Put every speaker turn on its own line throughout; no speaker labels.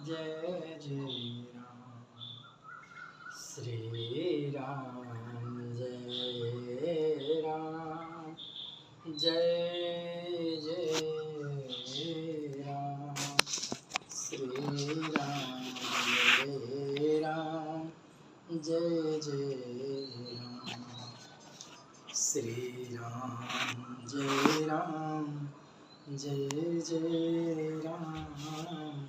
जय जय राम। श्री राम जय राम, जय जय राम। श्री राम जय राम, जय जय राम। श्री राम जय राम, जय जय राम।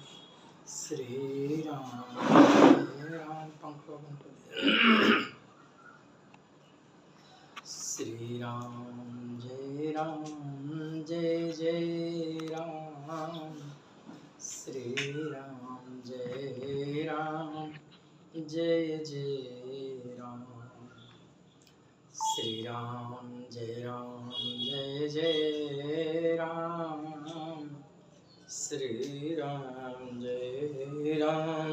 श्री राम जय राम। पंखो श्री राम जय राम, जय जय राम। श्री राम जय राम, जय जय राम। श्री राम जय राम, जय जय राम। श्री राम जय राम।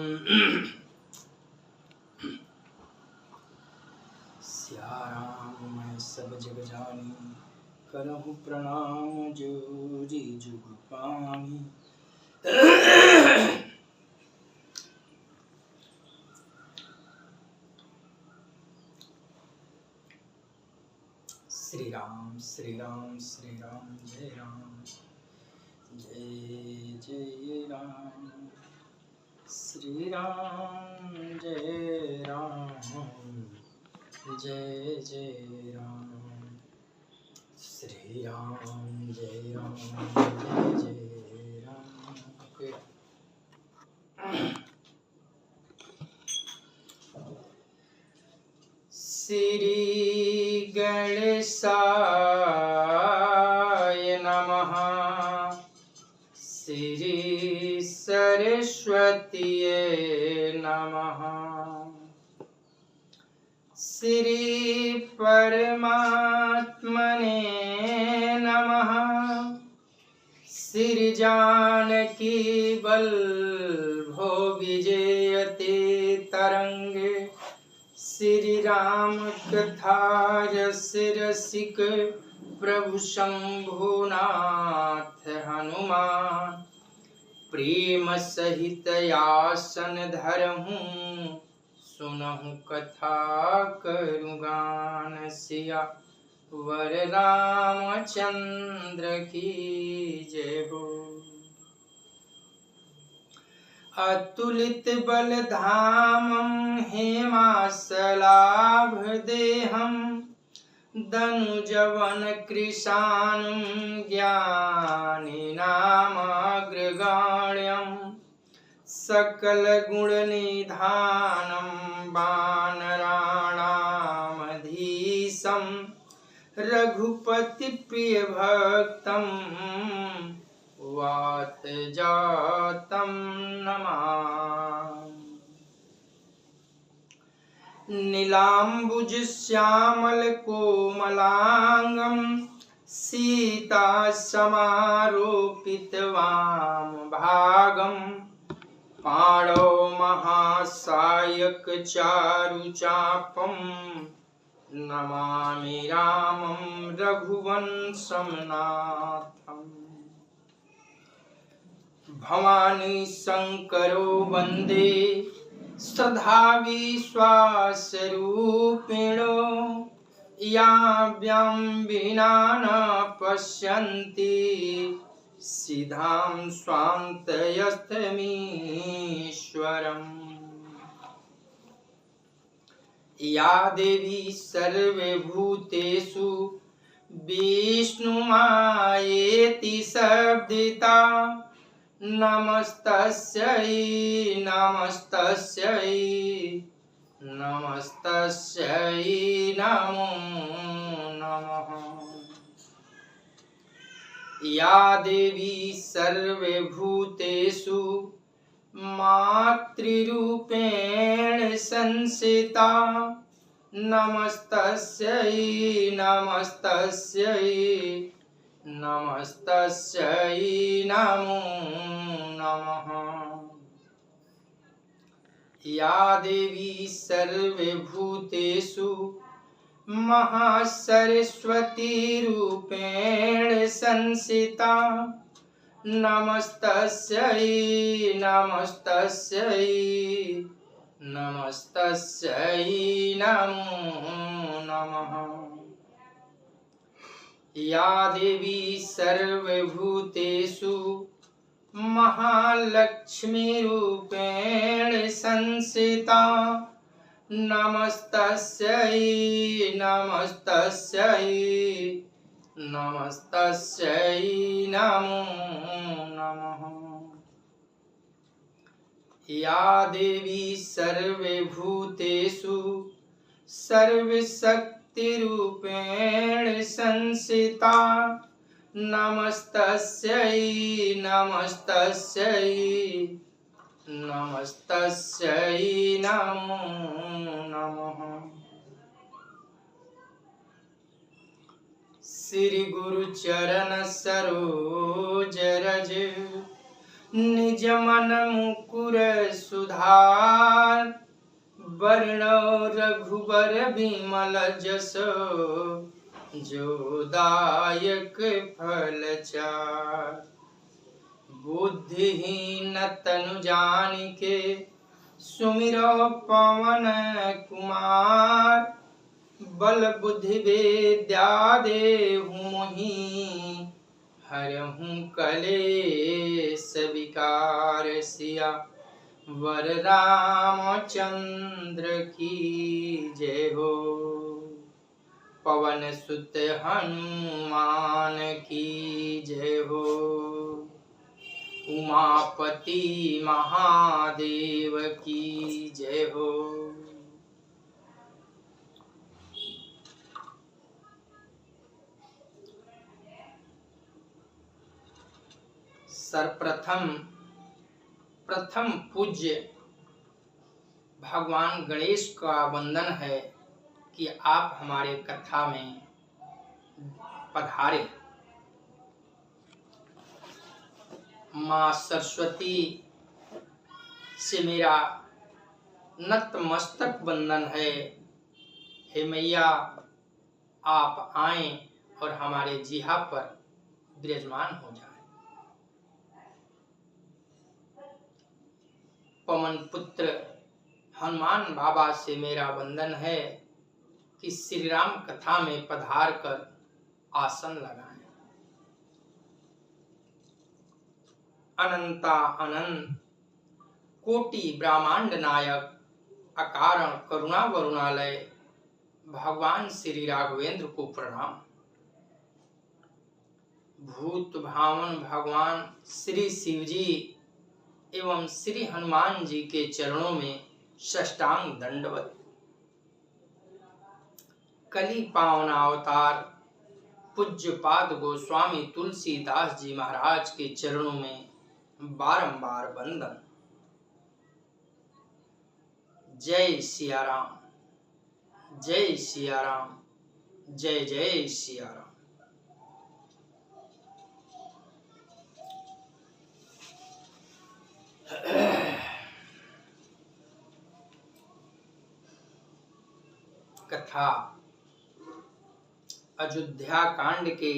सिया राम मैं सब जग जानी, करहूँ प्रणाम जोरी जुग पानी। श्री राम श्री राम श्री राम जय राम, जय जय राम। श्री राम जय राम, जय जय राम। श्री राम जय राम, जय जय राम। श्री गणेशाय नमः, श्री सरस्वतीये नमः, श्री परमात्मने नमः। श्री जानकी वल्लभो विजयते तरंगे, श्री राम कथा रसिक प्रभु शंभुनाथ हनुमान। प्रेम सहित आसन धरहूँ, सुनहु कथा करुगान। सिया वर रामचंद्र की जय हो। अतुलित बल धामं हेमासलाभ देहं, दनुजवन कृशानं ज्ञानिनामग्रगण्यं। सकल गुण निधानं वानराणामधीशं, रघुपति प्रिय भक्तं वात जातं नमामि। नीलाम्बुज श्यामल कोमलांगं, सीता समारोपित वाम भागं। पाणौ महासायक चारुचापं, नमामि रामं रघुवंशं नाथम्। भवानी शंकरो वंदे सदा विश्वासरूपिणो। याभ्यां विना न पश्यन्ति, सिद्धां स्वान्तयस्तमीश्वरम्। या देवी सर्वभूतेषु विष्णुमायेति शब्दिता, नमस्तस्यै नमस्तस्यै नमस्तस्यै नमो नमः। या देवी सर्वभूतेषु मातृरूपेण संस्थिता, नमस्तस्यै नमस्तस्यै नमस्तस्यै नमो नमः। या देवी सर्वभूतेषु महासरस्वती रूपेण संस्थिता, नमस्तस्यै नमस्तस्यै नमस्तस्यै नमो नमः। या देवी सर्वभूतेषु महालक्ष्मीरूपेण संस्थिता नमस्तस्यै नमस्तस्यै नमस्तस्यै नमो नमः। या देवी सर्वभूतेषु सर्वशक्तिरूपेण संस्थिता नमस्तस्यै नमस्तस्यै नमस्तस्यै नमो नमः। श्री गुरु चरण सरोज रज निज मन मुकुर सुधार वर्णो रघुबर बिमल जस जो दायक फल चार। बुद्धिहीन तनु जानिके सुमिरो पवन कुमार बल बुद्धि विद्या देहु मोहि हरहु कलेश विकार। सिया वर रामचंद्र की जय हो। पवन सुत हनुमान की जय हो। उमापति महादेव की जय हो। प्रथम पूज्य भगवान गणेश का वंदन है कि आप हमारे कथा में पधारे। माँ सरस्वती से मेरा नतमस्तक वंदन है। हे मैया, आप आएं और हमारे जिहा पर विराजमान हो जाएं। पवन पुत्र हनुमान बाबा से मेरा वंदन है कि श्री राम कथा में पधार कर आसन लगाएं। अनंता अनंत कोटि ब्रह्मांड नायक अकारण करुणा वरुणालय भगवान श्री राघवेंद्र को प्रणाम। भूत भावन भगवान श्री शिव जी एवं श्री हनुमान जी के चरणों में साष्टांग दंडवत। कली पावन अवतार पूज्यपाद गोस्वामी तुलसीदास जी महाराज के चरणों में बारंबार वंदन। जय सिया राम, जय सिया राम, जय जय सिया राम। कथा अयोध्या कांड के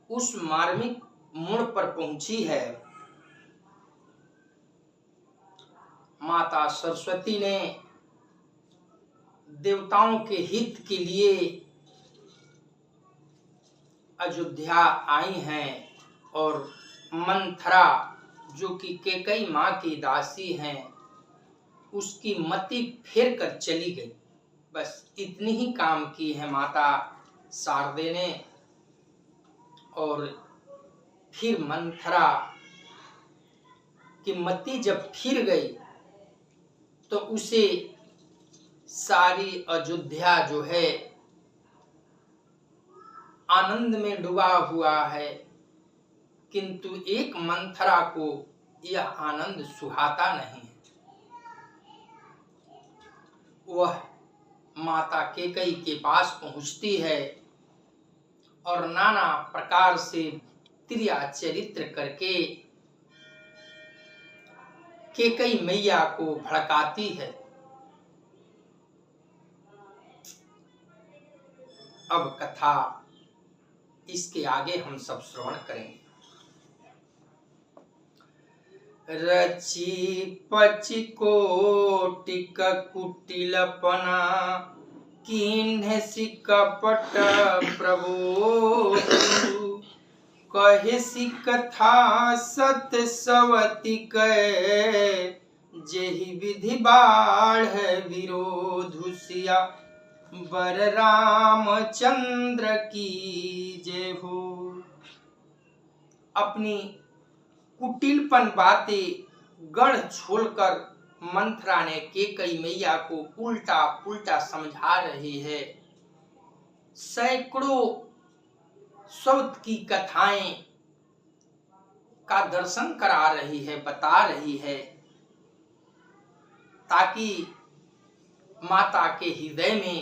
उस मार्मिक मोड़ पर पहुंची है। माता सरस्वती ने देवताओं के हित के लिए अयोध्या आई हैं और मंथरा जो कि कैकेयी माँ की दासी हैं उसकी मति फेर कर चली गई। बस इतनी ही काम की है माता शारदे ने। और फिर मंथरा की मति जब फिर गई तो उसे सारी अयोध्या जो है आनंद में डूबा हुआ है, किंतु एक मंथरा को यह आनंद सुहाता नहीं है। वह माता कैकेयी के पास पहुंचती है और नाना प्रकार से क्रिया चरित्र करके कैकेयी मैया को भड़काती है। अब कथा इसके आगे हम सब श्रवण करेंगे। रची पचि कोटिक कुटिलपना, कीन्ह सि कपट प्रबोध, कहे सि कथा सत सवति कै, जेहि विधि बाढ़ विरोध। सिया बर रामचंद्र की जय हो। अपनी कुटिलपन बातें गढ़ छोड़कर मंथरा ने केकई मैया को उल्टा पुल्टा समझा रही है। सैकड़ों सौत की कथाएं का दर्शन करा रही है, बता रही है, ताकि माता के हृदय में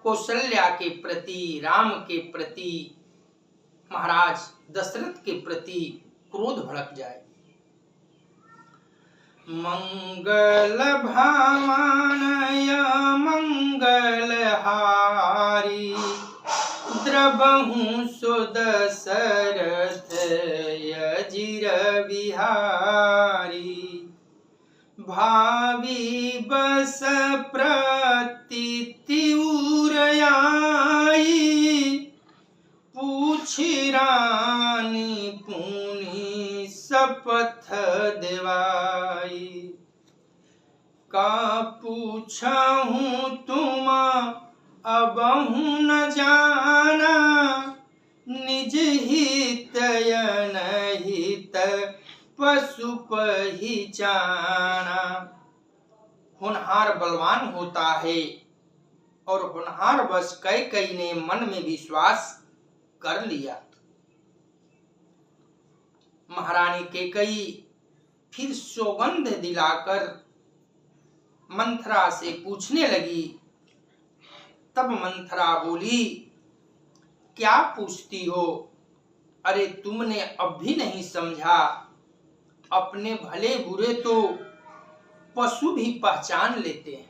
कौशल्या के प्रति, राम के प्रति, महाराज दशरथ के प्रति क्रोध भड़क जाए। मंगल भामानय मंगल हारी, द्रबहु सो दशरथ अजिर बिहारी। भावी बस प्रतीति उरयाई, पूछि रानी पुनि शपथ देवाई। का पूछहु तुम अबहु न जाना, निज हित अनहित पशु पहिचाना। होनहार बलवान होता है और होनहार बस कैकई ने मन में विश्वास कर लिया। महारानी कैकई फिर सौगंध दिलाकर मंथरा से पूछने लगी। तब मंथरा बोली, क्या पूछती हो? अरे तुमने अब भी नहीं समझा, अपने भले बुरे तो पशु भी पहचान लेते हैं।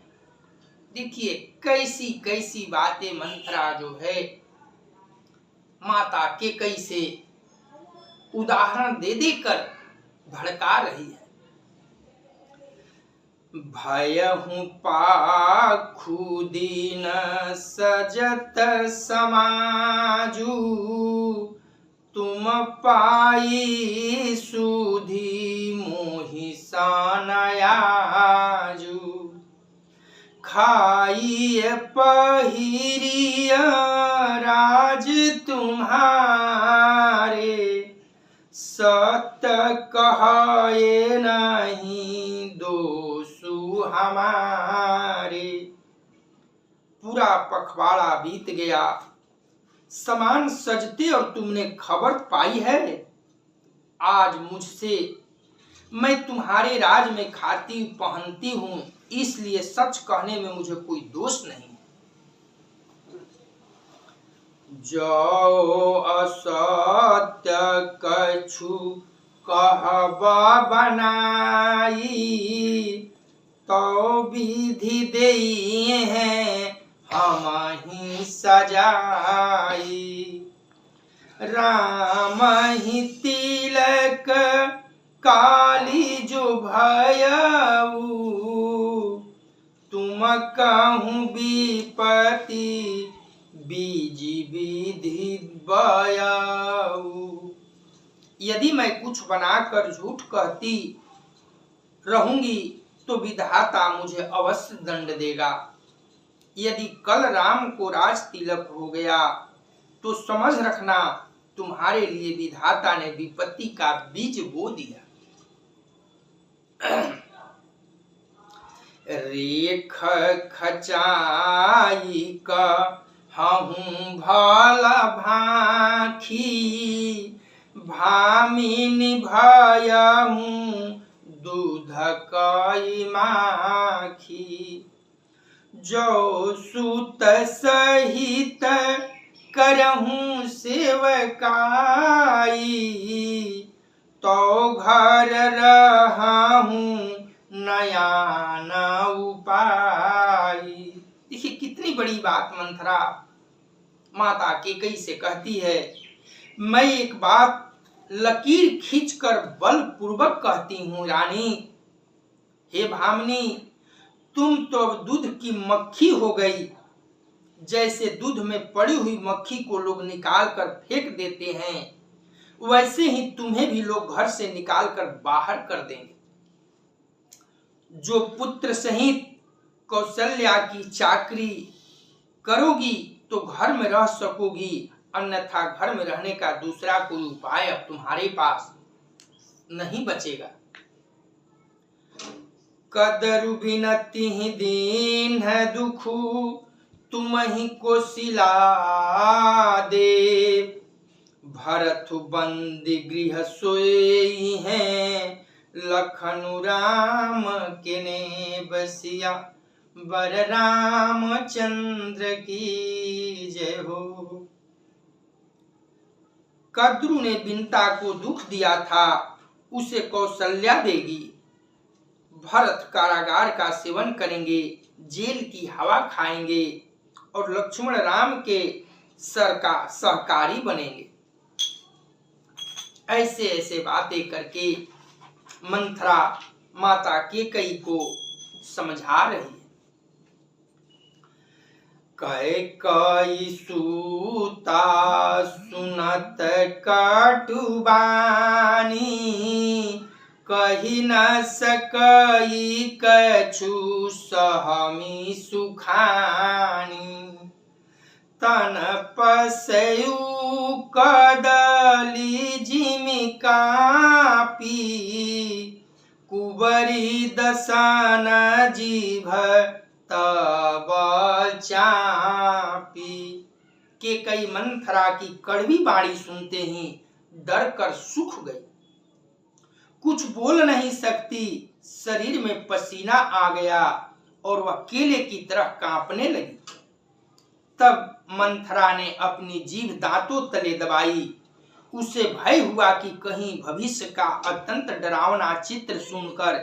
देखिए कैसी कैसी बातें मंथरा जो है माता कैकई से उदाहरण दे देकर भड़का रही है। भयहु पाखु दीन सजत समाजू, तुम पाई सुधी मोहि सनयाजू। खाइए पहिरिय राज तुम्हारे, सत कहे नहीं दोषु हमारे। पूरा पखवाड़ा बीत गया, सामान सजते और तुमने खबर पाई है। आज मुझसे, मैं तुम्हारे राज में खाती पहनती हूँ, इसलिए सच कहने में मुझे कोई दोष नहीं। जो असत्य कछु कहबा बनाई, तो विधि देई हैं हमहि सजाई। राम ही तिलक काली जो भयऊ, तुम कहूँ विपति बीज विधि बयाऊ। यदि मैं कुछ बनाकर झूठ कहती रहूंगी तो विधाता मुझे अवश्य दंड देगा। यदि कल राम को राज तिलक हो गया तो समझ रखना तुम्हारे लिए विधाता ने विपत्ति का बीज बो दिया। रेख खचाई का हूँ भला भाखी, भामिनी भयहूँ दूध कई माखी। जो सुत सहित करहूँ सेवकाई, तो घर रहूँ नया न उपाय। देखिए कितनी बड़ी बात मंथरा माता केकई से कहती है, मैं एक बात लकीर खींचकर बलपूर्वक कहती हूँ रानी। हे भामिनी, तुम तो अब दूध की मक्खी हो गई। जैसे दूध में पड़ी हुई मक्खी को लोग निकाल कर फेंक देते हैं, वैसे ही तुम्हें भी लोग घर से निकाल कर बाहर कर देंगे। जो पुत्र सहित कौशल्या की चाकरी करोगी तो घर में रह सकोगी, अन्यथा घर में रहने का दूसरा कोई उपाय अब तुम्हारे पास नहीं बचेगा। कदरु बिनती दीन है दुखु, तुम ही को सिला दे। भरत बंदी गृह सोई हैं, लखनु राम के ने बसिया। बर रामचंद्र की जय हो। कद्रु ने बिनता को दुख दिया था, उसे कौशल्या देगी। भरत कारागार का सेवन करेंगे, जेल की हवा खाएंगे और लक्ष्मण राम के सहकारी बनेंगे। ऐसे ऐसे बातें करके मंथरा माता केकई को समझा रही है। कैकई सूता सुनत कटुबानी, कही न सकई कछु सहमी सुखानी। तन पसयु कदली जिमि कापी, कुबरी दसन जीभ तब चापी। केकई मंथरा की कड़वी बाणी सुनते ही डर कर सूख गई, कुछ बोल नहीं सकती। शरीर में पसीना आ गया और वह केले की तरह कांपने लगी। तब मंथरा ने अपनी जीभ दांतों तले दबाई। उसे भय हुआ कि कहीं भविष्य का अत्यंत डरावना चित्र सुनकर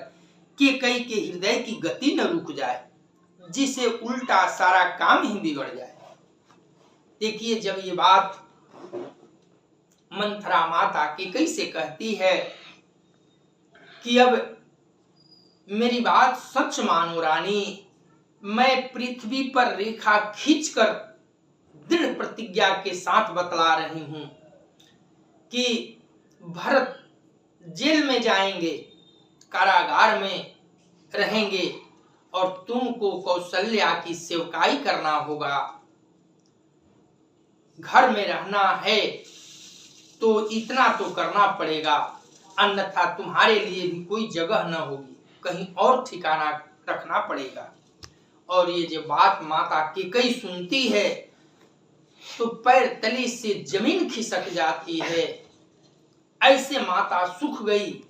केकई के हृदय की गति न रुक जाए, जिसे उल्टा सारा काम ही बिगड़ जाए। देखिए, जब ये बात मंथरा माता केकई से कहती है कि अब मेरी बात सच मानो रानी, मैं पृथ्वी पर रेखा खींचकर दृढ़ प्रतिज्ञा के साथ बतला रही हूं कि भरत जेल में जाएंगे, कारागार में रहेंगे और तुमको कौशल्या की सेवकाई करना होगा। घर में रहना है तो इतना तो करना पड़ेगा, अन्यथा तुम्हारे लिए भी कोई जगह न होगी, कहीं और ठिकाना रखना पड़ेगा। और ये जो बात माता केकई सुनती है तो पैर तले से जमीन खिसक जाती है। ऐसे माता सूख गई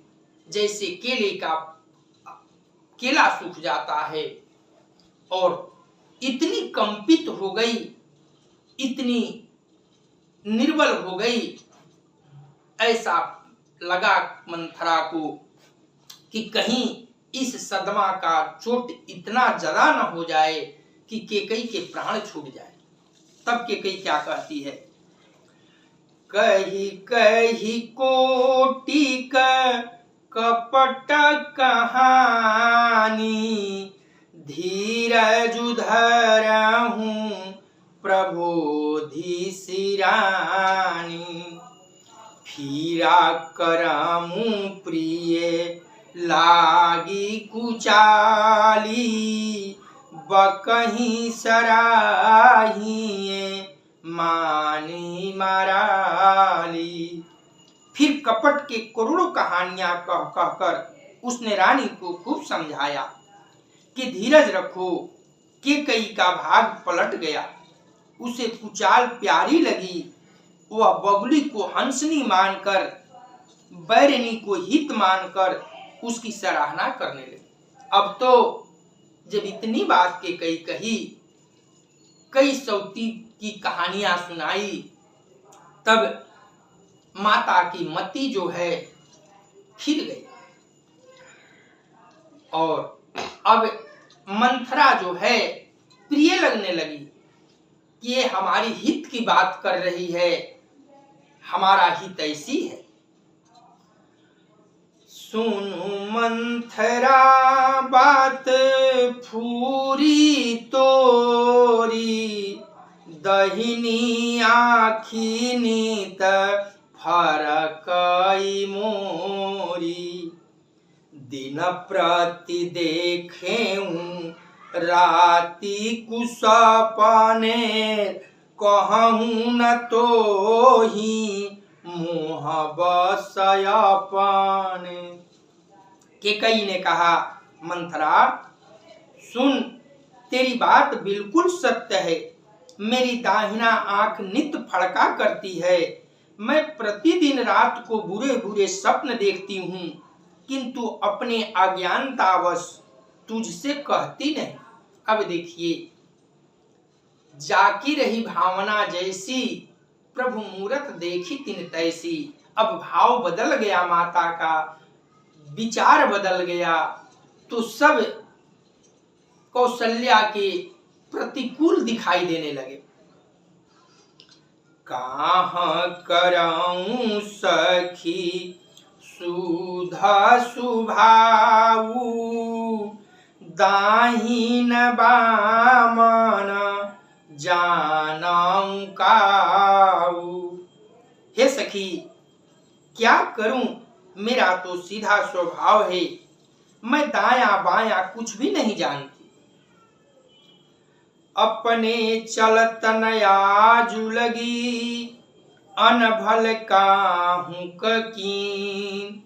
जैसे केला सूख जाता है, और इतनी कंपित हो गई, इतनी निर्बल हो गई, ऐसा लगा मंथरा को कि कहीं इस सदमा का चोट इतना ज्यादा न हो जाए कि केकई के प्राण छूट जाए। तब केकई क्या कहती है, कही कही कोटि कपट कहानी, धीरज धरहूं प्रबोधि सिरानी। फिरा करमु प्रिय लागी कुचाली, बकहीं सराहिए मानी मराली। फिर कपट के करोड़ों कहानियां कह कहकर उसने रानी को खूब समझाया कि धीरज रखो, केकई का भाग पलट गया। उसे कुचाल प्यारी लगी, वह बगुली को हंसनी मानकर, बैरनी को हित मानकर उसकी सराहना करने लगी। अब तो जब इतनी बात केकई कही, कई सौती की कहानियां सुनाई, तब माता की मति जो है फिर गई और अब मंथरा जो है प्रिय लगने लगी। कि ये हमारी हित की बात कर रही है, हमारा हित ऐसी है। सुनु मंथरा बात फूरी तोरी, दहिनी आखी नीत फरकई मोरी। दिन प्रति देखेऊं राति कुसपने, कहूं न तो ही मोह बसय पाने। केकई ने कहा, मंथरा सुन, तेरी बात बिल्कुल सत्य है। मेरी दाहिना आंख नित फड़का करती है। मैं प्रतिदिन रात को बुरे बुरे स्वप्न देखती हूँ, किंतु अपने अज्ञानतावश तुझसे कहती नहीं। अब देखिए, जाकी रही भावना जैसी, प्रभु मूरत देखी तिन तैसी। अब भाव बदल गया माता का, विचार बदल गया, तो सब कौशल्या के प्रतिकूल दिखाई देने लगे। कहाँ कराऊं सखी सुधा सुभाऊ, दाहिन बामन जानऊ काऊ। हे सखी, क्या करूं, मेरा तो सीधा स्वभाव है, मैं दाया बाया कुछ भी नहीं जानती। अपने चलत नयाजु लगी, अनभल काहू कीन।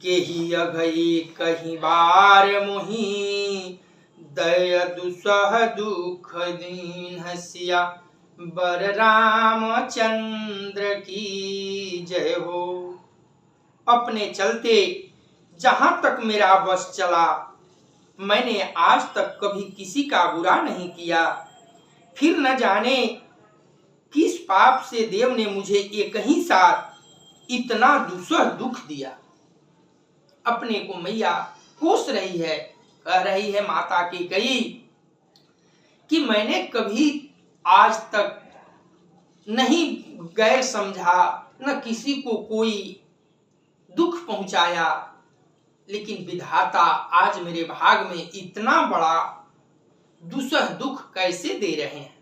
केही अघई कहीं बार मोही, दय दुसह दुख दीन। हसिया बर रामचंद्र की जय हो। अपने चलते जहां तक मेरा बस चला, मैंने आज तक कभी किसी का बुरा नहीं किया। फिर न जाने किस पाप से देव ने मुझे एक ही साथ इतना दुसह दुख दिया। अपने को मैया कोस रही है, कह रही है माता कैकेयी कि मैंने कभी आज तक नहीं गैर समझा, न किसी को कोई दुख पहुंचाया, लेकिन विधाता आज मेरे भाग में इतना बड़ा दुसह दुख कैसे दे रहे हैं।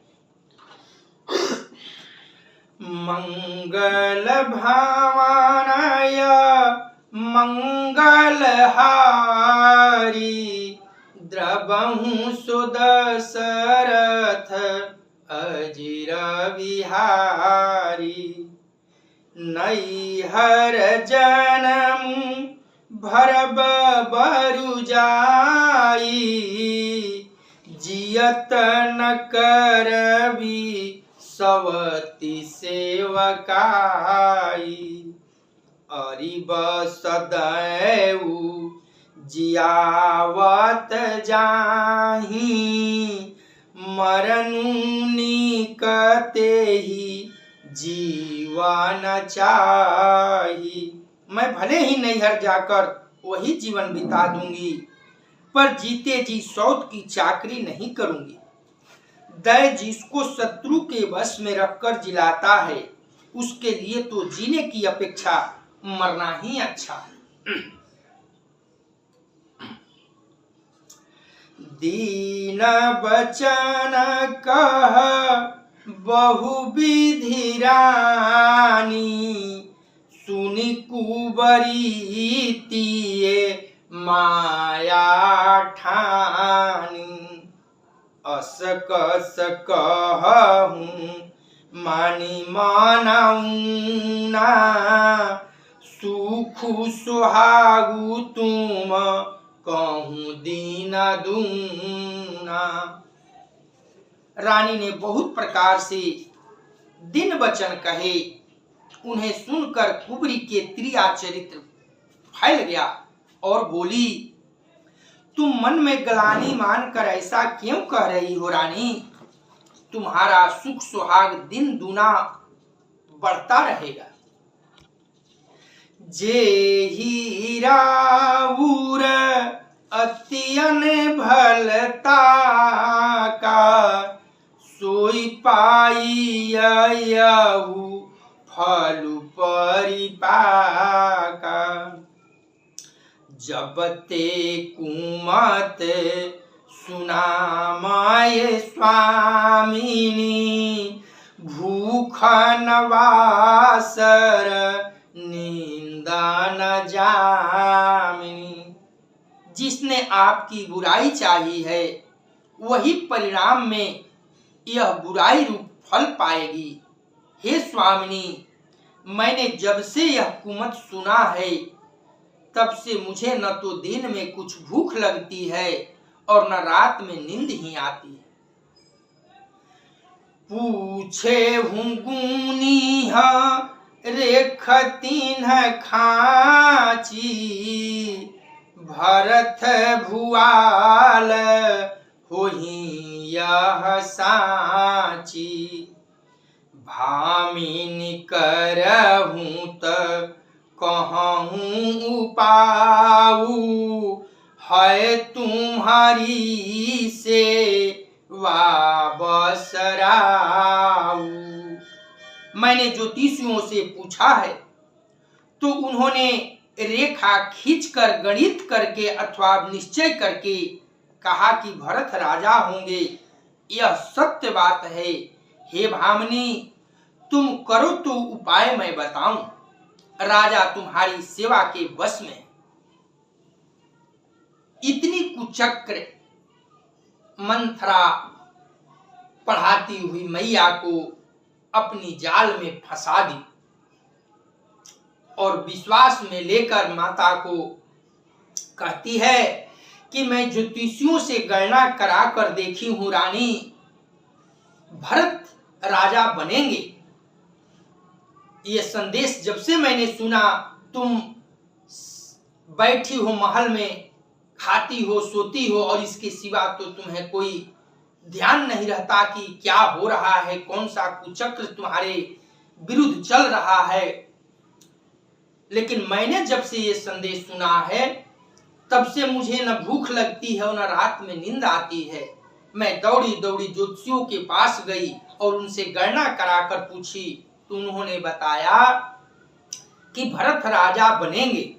मंगल भावनाय मंगल हारी, द्रवहु सुदशरथ अजिर विहारी। नैहर जनमु भरब बरु जाई, जियत न करबी सवती सेवकाई। अरिब सदैव जियावत जाही, मरनु निकते ही जीवन चाही। मैं भले ही नैहर जाकर वही जीवन बिता दूंगी, पर जीते जी सौत की चाकरी नहीं करूंगी। दै जिसको शत्रु के वश में रखकर जिलाता है, उसके लिए तो जीने की अपेक्षा मरना ही अच्छा है। दीन बचन कह बहुविधि रानी, सुनि कुबरी तिये माया ठानी। अस कस कहूँ मानी मानऊ ना, सुख सुहागु तुम कहूँ दीन दूना। रानी ने बहुत प्रकार से दिन वचन कहे। उन्हें सुनकर कुबरी के त्रिया चरित्र फैल गया और बोली, तुम मन में गलानी मानकर ऐसा क्यों कह रही हो रानी? तुम्हारा सुख सुहाग दिन दूना बढ़ता रहेगा। जे हीराउर अत्यन भलता का, सोई पाई फल परिपाका। जब ते कुमत सुना माये स्वामिनी, भूख नवासर निंदा न जामिनी। जिसने आपकी बुराई चाही है वही परिणाम में यह बुराई रूप फल पाएगी। हे स्वामिनी, मैंने जब से यह कुमत सुना है तब से मुझे न तो दिन में कुछ भूख लगती है और न रात में नींद ही आती है। पूछे हूँ गुनी रेखतीन खाची, भरत भुआल होही यह साची। भामिनी करहूँ त कहूँ उपाऊ, है तुम्हारी से बसराऊ। मैंने ज्योतिषियों से पूछा है तो उन्होंने रेखा खींचकर गणित करके अथवा निश्चय करके कहा कि भरत राजा होंगे। यह सत्य बात है। हे भामिनी, तुम करो तो उपाय मैं बताऊं। राजा तुम्हारी सेवा के बस में। इतनी कुचक्र मंथरा पढ़ाती हुई मैया को अपनी जाल में फंसा दी और विश्वास में लेकर माता को कहती है कि मैं ज्योतिषियों से गणना करा कर देखी हूं रानी, भरत राजा बनेंगे। ये संदेश जब से मैंने सुना, तुम बैठी हो महल में, खाती हो सोती हो और इसके सिवा तो तुम्हें कोई ध्यान नहीं रहता कि क्या हो रहा है, कौन सा कुचक्र तुम्हारे विरुद्ध चल रहा है। लेकिन मैंने जब से ये संदेश सुना है तब से मुझे न भूख लगती है और न रात में नींद आती है। मैं दौड़ी दौड़ी ज्योतिषियों के पास गई और उनसे गणना कराकर पूछी तो उन्होंने बताया कि भरत राजा बनेंगे,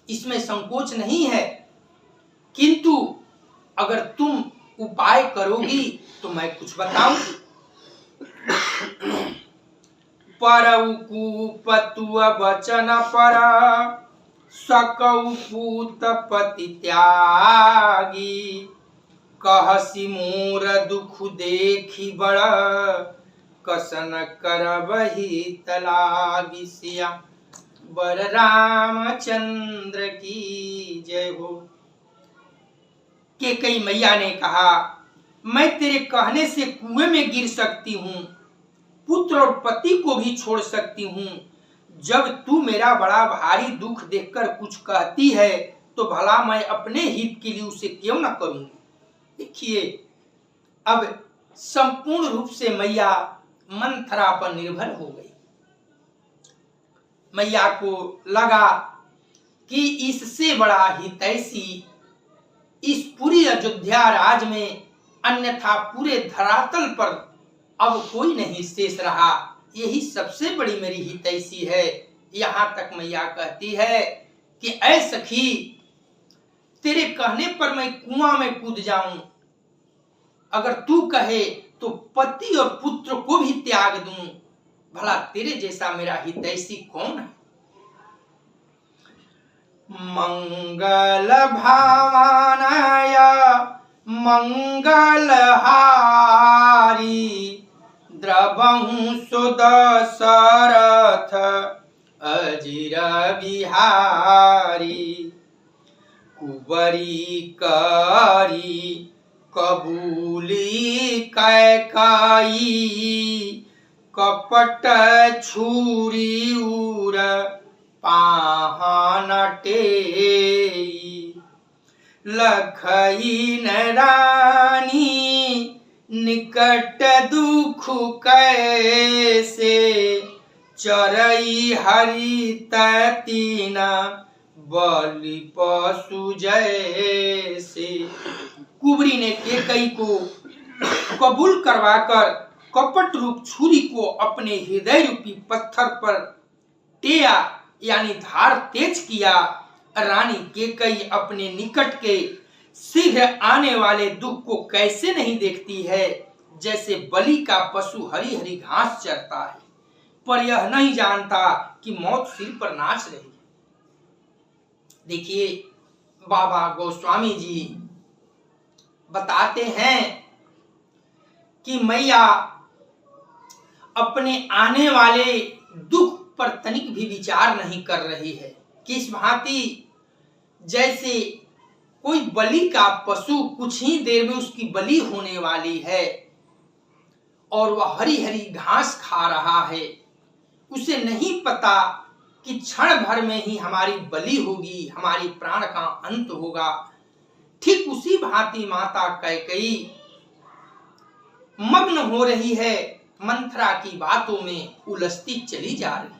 इसमें संकोच नहीं है, किंतु अगर तुम उपाय करोगी तो मैं कुछ बताऊं। परऊ कुपतुअ वचन पर सकऊ पूत पति त्यागी, कहसी मोर दुख देखी बड़ कसन करबही तलागी। सिया बर रामचंद्र की जय हो। कैकेयी मैया ने कहा, मैं तेरे कहने से कुएं में गिर सकती हूँ, पुत्र और पति को भी छोड़ सकती हूँ। जब तू मेरा बड़ा भारी दुख देखकर कुछ कहती है तो भला मैं अपने हित के लिए उसे क्यों न करूंगी। देखिए, अब संपूर्ण रूप से मैया मंथरा पर निर्भर हो गई। मैया को लगा कि इससे बड़ा हितैषी इस पूरी अयोध्या राज में, अन्यथा पूरे धरातल पर अब कोई नहीं शेष रहा। यही सबसे बड़ी मेरी हितैषी है। यहाँ तक मैया कहती है कि ऐ सखी, तेरे कहने पर मैं कुआं में कूद जाऊं, अगर तू कहे तो पति और पुत्र को भी त्याग दूं। भला तेरे जैसा मेरा हितैषी कौन है। मंगल भावनाया मंगल हारी, द्रवहु सुदशरथ अजिर बिहारी। कुबरी करी कबूली कैकेयी, कपट छुरी उर पाहन टेई। लखई न रानी निकट दुख कैसे, चरई हरि तीना बलि पशु जैसे। कुबरी ने कैकेयी को कबूल करवाकर कपट रूप छुरी को अपने हृदय रूपी पत्थर पर टेया यानी धार तेज किया। रानी केकई अपने निकट के शीघ्र आने वाले दुख को कैसे नहीं देखती है, जैसे बलि का पशु हरी हरी घास चरता है, पर यह नहीं जानता कि मौत सिर पर नाच रही है। देखिए, बाबा गोस्वामी जी बताते हैं कि मैया अपने आने वाले दुख पर तनिक भी विचार नहीं कर रही है। किस भांति, जैसे कोई बलि का पशु कुछ ही देर में उसकी बलि होने वाली है और वह हरी हरी घास खा रहा है। उसे नहीं पता कि क्षण भर में ही हमारी बलि होगी, हमारी प्राण का अंत होगा। ठीक उसी भांति माता कैकेयी मग्न हो रही है, मंथरा की बातों में उलझती चली जा रही है।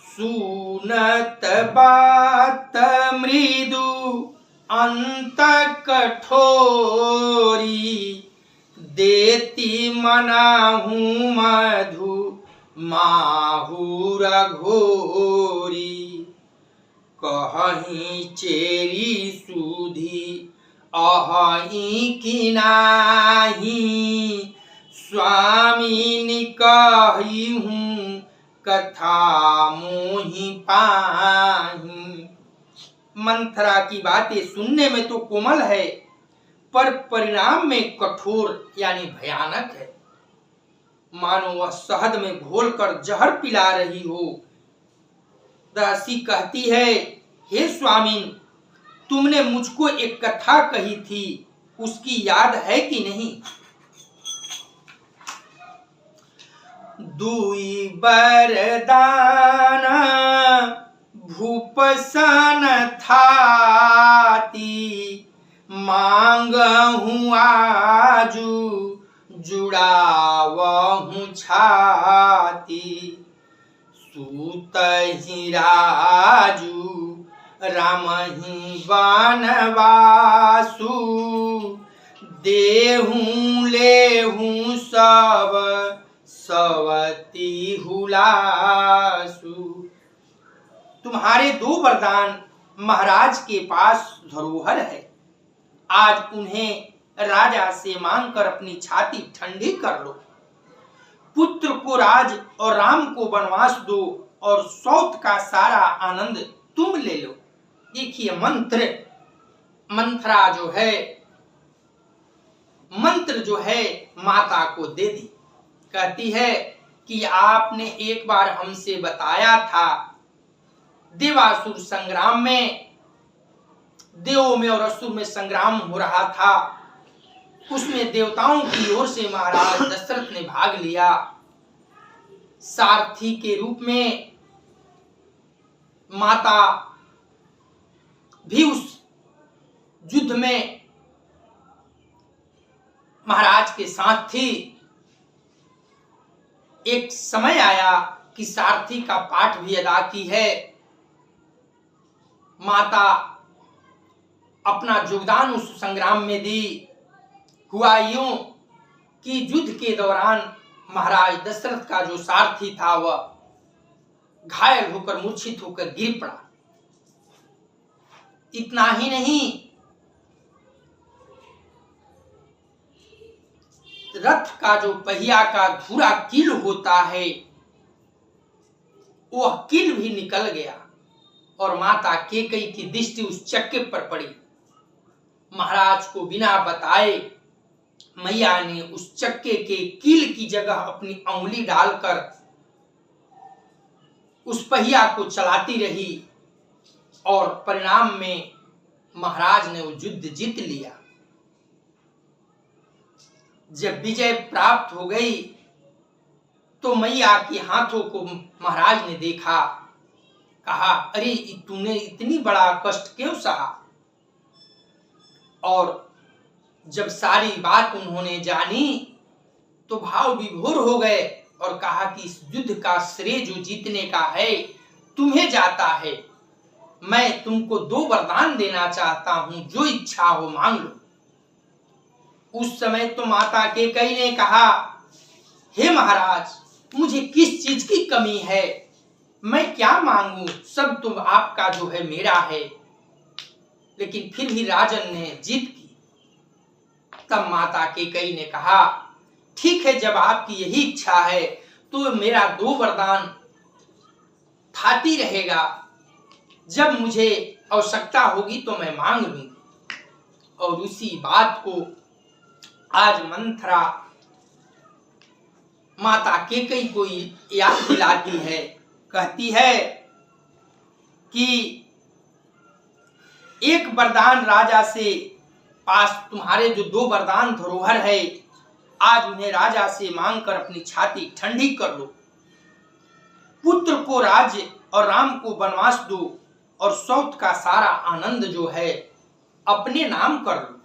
सुनत बात मृदु अंत कठोरी, देती मनाहू मधु माहुर घोरी। कहीं चेरी सुधी अहि की नाही, स्वामी कही हूँ कथा मोहि पाही। मंथरा की बातें सुनने में तो कोमल है, पर परिणाम में कठोर यानी भयानक है। मानो वह शहद में घोलकर जहर पिला रही हो। दासी कहती है, हे स्वामी, तुमने मुझको एक कथा कही थी, उसकी याद है कि नहीं? दुई बरदान भूपसन थाती, मांगहूँ आजू जुड़ावहूँ छाती। सूतहि राजू रामहि बनवासु, देहूँ लेहूँ सब सवती हुलासु। तुम्हारे दो वरदान महाराज के पास धरोहर है, आज उन्हें राजा से मांगकर अपनी छाती ठंडी कर लो। पुत्र को राज और राम को वनवास दो और सौत का सारा आनंद तुम ले लो। देखिए, मंथरा जो है, मंत्र जो है माता को दे दी। कहती है कि आपने एक बार हमसे बताया था, देवासुर संग्राम में, देवों में और असुर में संग्राम हो रहा था, उसमें देवताओं की ओर से महाराज दशरथ ने भाग लिया। सारथी के रूप में माता भी उस युद्ध में महाराज के साथ थी। एक समय आया कि सारथी का पाठ भी अदा की है। माता अपना योगदान उस संग्राम में दी। हुआ यूं कि युद्ध के दौरान महाराज दशरथ का जो सारथी था वह घायल होकर मूर्छित होकर गिर पड़ा। इतना ही नहीं, रथ का जो पहिया का धुरा कील होता है, वह कील भी निकल गया और माता कैकेयी की दृष्टि उस चक्के पर पड़ी। महाराज को बिना बताए मैया ने उस चक्के के कील की जगह अपनी अंगुली डालकर उस पहिया को चलाती रही और परिणाम में महाराज ने वो युद्ध जीत लिया। जब विजय प्राप्त हो गई तो मैया के हाथों को महाराज ने देखा, कहा, अरे तूने इतनी बड़ा कष्ट क्यों सहा? और जब सारी बात उन्होंने जानी तो भाव विभोर हो गए और कहा कि इस युद्ध का श्रेय जो जीतने का है तुम्हें जाता है। मैं तुमको दो वरदान देना चाहता हूं, जो इच्छा हो मांग लो। उस समय तो माता कैकेयी ने कहा, हे महाराज, मुझे किस चीज की कमी है, मैं क्या मांगू, सब तुम आपका जो है मेरा है। लेकिन फिर भी राजन ने जिद की। तब माता कैकेयी ने कहा, ठीक है, जब आपकी यही इच्छा है तो मेरा 2 वरदान थाती रहेगा, जब मुझे आवश्यकता होगी तो मैं मांग लूंगी। और उसी बात को आज मंथरा माता कैकेयी को याद दिलाती है। कहती है कि एक वरदान राजा से पास तुम्हारे जो 2 वरदान धरोहर है, आज उन्हें राजा से मांगकर अपनी छाती ठंडी कर लो। पुत्र को राज्य और राम को वनवास दो और सौत का सारा आनंद जो है अपने नाम कर लो।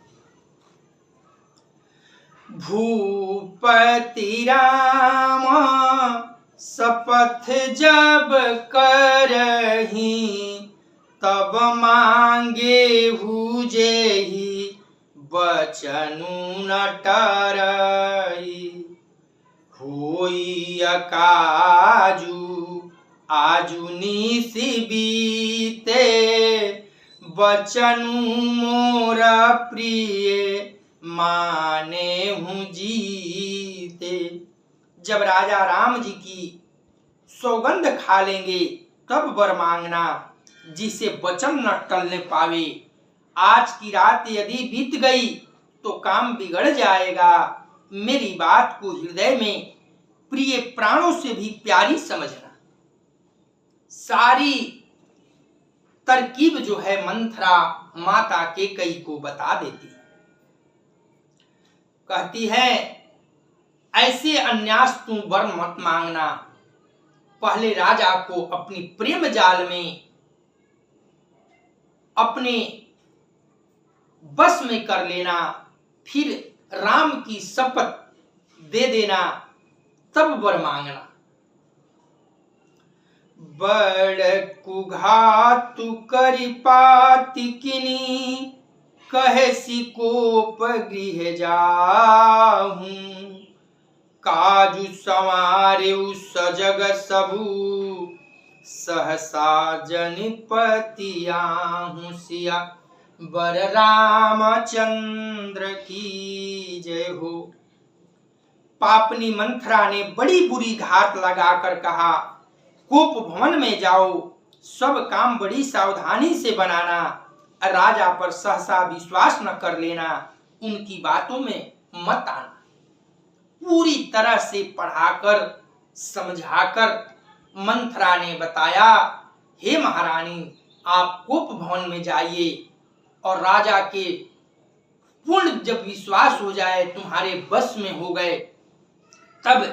भूपति राम शपथ जब करही, तब मांगे हुजेहि बचनु न टरई। होई अकाजू आजु निसि बीते, बचनु मोर प्रिय माने हूँ जीते। जब राजा राम जी की सौगंध खा लेंगे तब वर मांगना, जिसे वचन न टलने पावे। आज की रात यदि बीत गई तो काम बिगड़ जाएगा। मेरी बात को हृदय में प्रिय प्राणों से भी प्यारी समझना। सारी तरकीब जो है मंथरा माता कैकेयी को बता देती है। कहती है, ऐसे अन्यास तू वर मत मांगना, पहले राजा को अपनी प्रेम जाल में अपने बस में कर लेना, फिर राम की शपथ दे देना, तब वर मांगना। बड़ कुघातु करि पाति किनी, कहे सिकोप गृह जाहूं। काजु संवारे सजग सबू, सहसा जनिपति आहूं। सिया बर रामचंद्र की जय हो। पापनी मंथरा ने बड़ी बुरी घात लगाकर कहा, कोप भवन में जाओ, सब काम बड़ी सावधानी से बनाना, राजा पर सहसा विश्वास न कर लेना, उनकी बातों में मत आना। पूरी तरह से पढ़ाकर समझाकर मंथरा ने बताया, हे महारानी, आप कोप भवन में जाइए और राजा के पूर्ण जब विश्वास हो जाए, तुम्हारे बस में हो गए, तब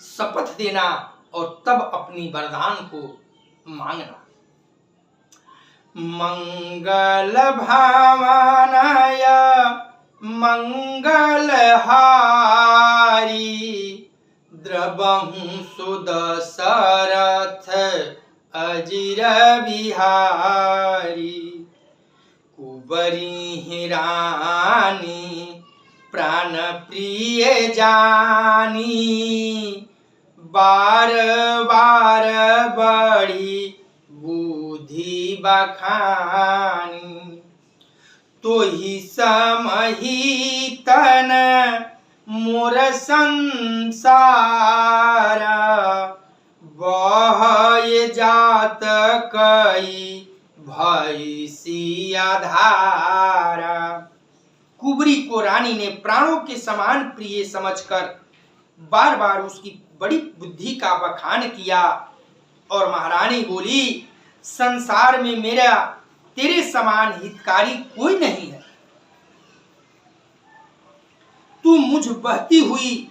शपथ देना और तब अपनी वरदान को मांगना। मंगल भावनाय मंगल हारी, द्रवहु सुदशरथ अजिर बिहारी। कुबरी हिरानी प्राण प्रिय जानी, बार बार बड़ी बुद्धि बखानी। तो ही समही तन मोर संसार, बह जात कई भैसी धारा। कुबरी को रानी ने प्राणों के समान प्रिय समझकर बार बार उसकी बड़ी बुद्धि का बखान किया और महारानी बोली, संसार में मेरा तेरे समान हितकारी कोई नहीं है। तू मुझ बहती हुई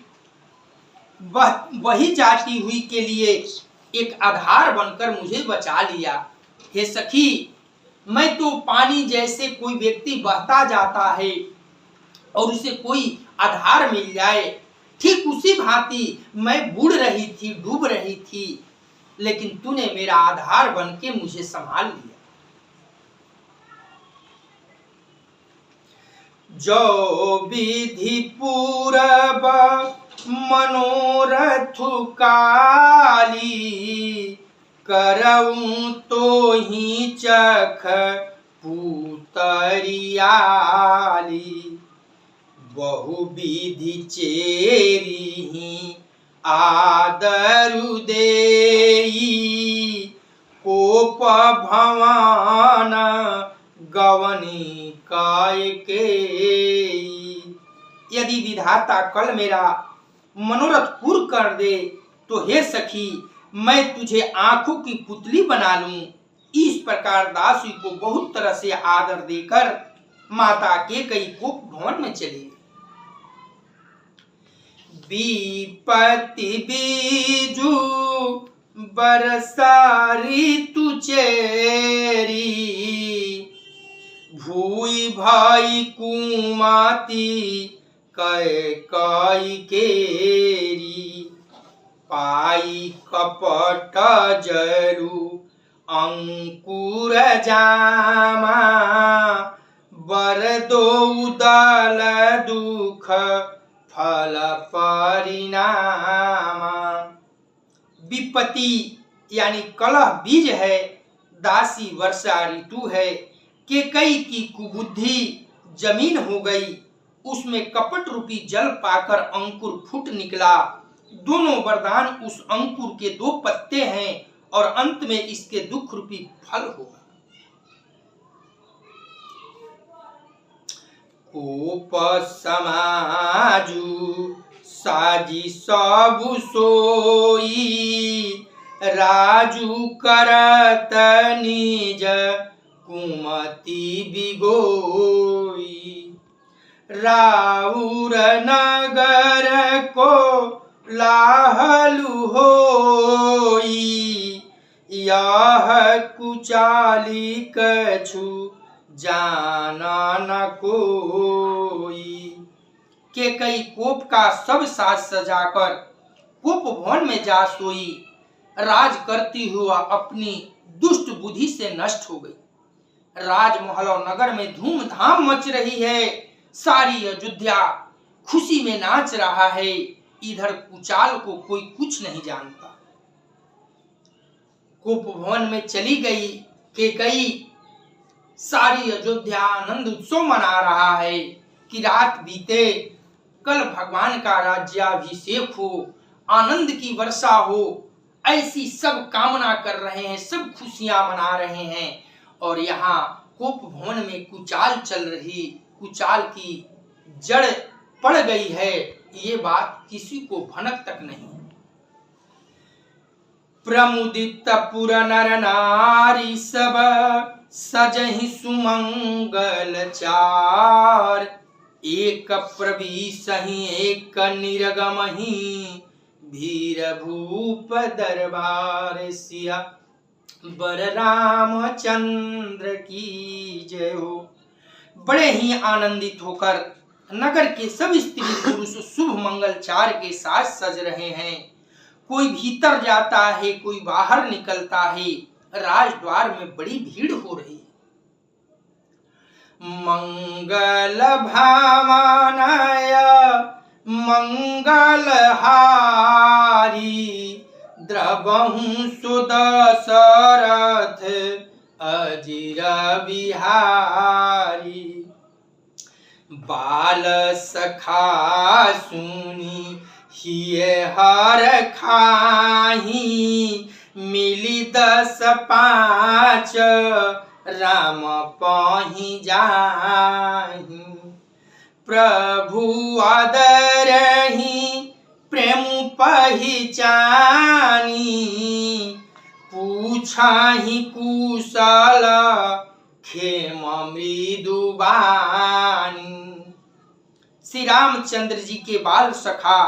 बही जाती हुई के लिए एक आधार बनकर मुझे बचा लिया। हे सखी, मैं तो पानी जैसे कोई व्यक्ति बहता जाता है और उसे कोई आधार मिल जाए, ठीक उसी भांति मैं बुड़ रही थी, डूब रही थी, लेकिन तूने मेरा आधार बन के मुझे संभाल लिया। जो विधि पूरब मनोरथ काली, करऊं तो ही चख पुतरियाली। बहु विधि चेरी आदरु देई, कोप भवन गवनी काय के। यदि विधाता कल मेरा मनोरथ पूर्ण कर दे तो हे सखी, मैं तुझे आंखों की पुतली बना लूं। इस प्रकार दासी को बहुत तरह से आदर देकर माता कैकेयी कोप भवन में चली। विपत्ति बीजू बरसा ऋतु चेरी, भूई भाई कुमाती कैकेयी केरी। पाई कपट जरु अंकुर जामा, बर दो दल दुख फल परिणामा। विपत्ति यानी कलह बीज है, दासी वर्षा ऋतु है। कैकेयी की कुबुद्धि जमीन हो गई, उसमें कपट रूपी जल पाकर अंकुर फूट निकला। दोनों वरदान उस अंकुर के दो पत्ते हैं और अंत में इसके दुख रूपी फल होगा। कोप समाजु साजी सबु सोई, राजू करत निज कुमति बिगोई। राउर नगर को लाहलु होई, यह कुचाली कछु जाना न कोई। कैकेयी कोप का सब साज सजाकर कोप भवन में जा सोई। राज करती हुआ अपनी दुष्ट बुद्धि से नष्ट हो गई। राजमहल और नगर में धूमधाम मच रही है। सारी अयोध्या खुशी में नाच रहा है। इधर कुचाल को कोई कुछ नहीं जानता। कोप भवन में चली गई कैकेयी। सारी अयोध्या आनंद उत्सव मना रहा है कि रात बीते, कल भगवान का राज्याभिषेक हो, आनंद की वर्षा हो, ऐसी सब कामना कर रहे हैं, सब खुशियां मना रहे हैं। और यहाँ कोप भवन में कुचाल चल रही, कुचाल की जड़ पड़ गई है, ये बात किसी को भनक तक नहीं। प्रमुदित पुर नर नारी सब, सजहि सुमंगल चार। एक प्रविशहि एक निर्गमहि, भीर भूप दरबार। सिया बर रामचंद्र की जय हो। बड़े ही आनंदित होकर नगर के सब स्त्री पुरुष शुभ मंगलचार के साथ सज रहे हैं। कोई भीतर जाता है, कोई बाहर निकलता है। राजद्वार में बड़ी भीड़ हो रही है। मंगल भावनाय मंगल हारी, द्रवहु सुदशरथ अजिर बिहारी। बाल सखा सुनी हिये हर खाही, मिली 10-5 राम पाहि जाहि। प्रभु आदरहि प्रेम पहिचानी, पूछाहि कुशल खेम मृदु बानी। श्री रामचंद्र जी के बाल सखा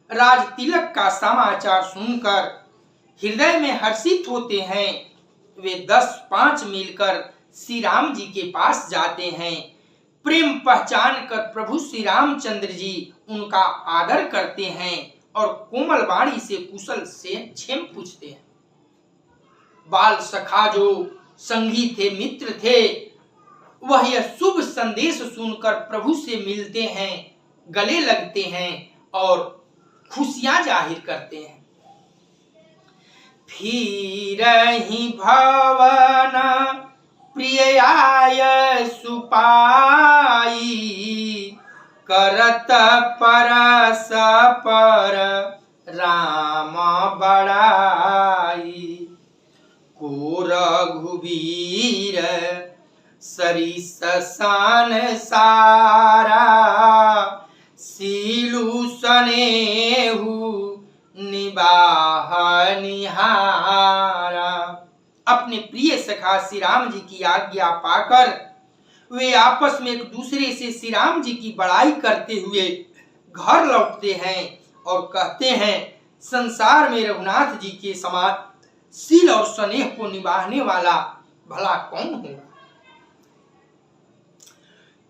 राज तिलक का समाचार सुनकर हृदय में हर्षित होते हैं। वे 10-5 मिलकर श्री राम जी के पास जाते हैं। प्रेम पहचान कर प्रभु श्री रामचंद्र जी उनका आदर करते हैं और कोमल वाणी से कुशल से क्षेम पूछते हैं। बाल सखा जो संगी थे, मित्र थे, वह यह शुभ संदेश सुनकर प्रभु से मिलते हैं, गले लगते हैं और खुशियां जाहिर करते हैं। फिरहि भवन प्रिय आय सुपाई, करत परस पर राम बड़ाई। को रघुवीर सरिस सारा, सीलु सनेहु निबाह निहारा। अपने प्रिय सखा श्री राम जी की आज्ञा पाकर वे आपस में एक दूसरे से श्री राम जी की बड़ाई करते हुए घर लौटते हैं और कहते हैं, संसार में रघुनाथ जी के समान सील और स्नेह को निभाने वाला भला कौन होगा।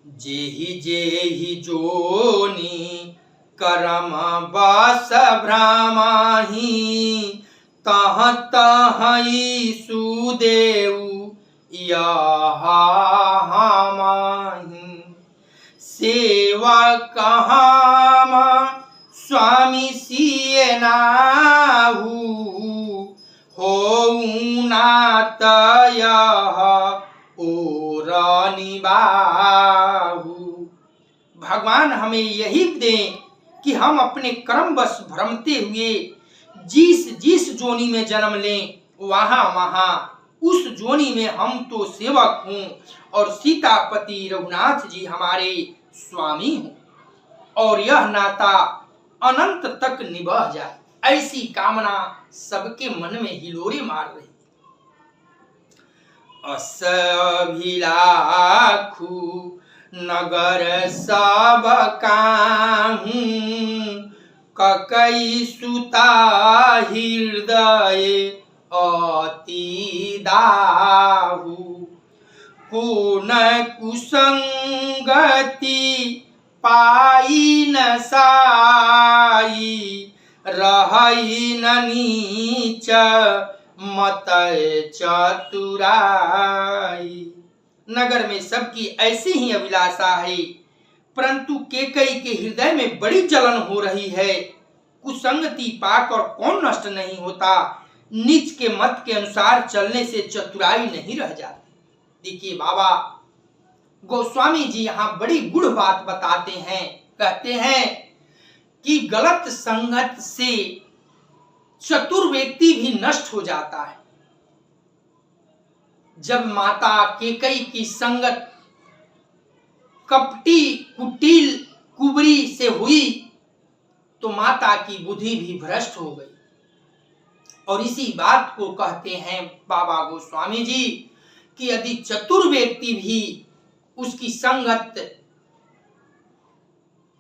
जेहि जोनी करम बस भ्रामाही, तह तहि सुदेव यह हमाही। सेवक हम स्वामी सिय नाहु, होऊ नात यह और निबाहु। भगवान हमें यही दें कि हम अपने कर्म बस भ्रमते हुए जिस जिस जोनी में जन्म लें वहां वहां उस जोनी में हम तो सेवक हूं और सीतापति रघुनाथ जी हमारे स्वामी हों और यह नाता अनंत तक निभा जाए, ऐसी कामना सबके मन में हिलोरे मार रही। अस अभिलाखु नगर सब काहू, ककई सुता हृदय अति दाहु। कोन कुसंगति पाई न साई, रहई न नीच मत चतुराई। नगर में सबकी ऐसी ही अभिलाषा है, परंतु केकई के हृदय में बड़ी जलन हो रही है। कुसंगति पाकर कौन नष्ट नहीं होता, नीच के मत के अनुसार चलने से चतुराई नहीं रह जाती। देखिए बाबा गोस्वामी जी यहाँ बड़ी गुढ़ बात बताते हैं, कहते हैं कि गलत संगत से चतुर व्यक्ति भी नष्ट हो जाता है। जब माता केकई की संगत कपटी कुटिल कुबरी से हुई तो माता की बुद्धि भी भ्रष्ट हो गई। और इसी बात को कहते हैं बाबा गोस्वामी जी कि यदि चतुर व्यक्ति भी उसकी संगत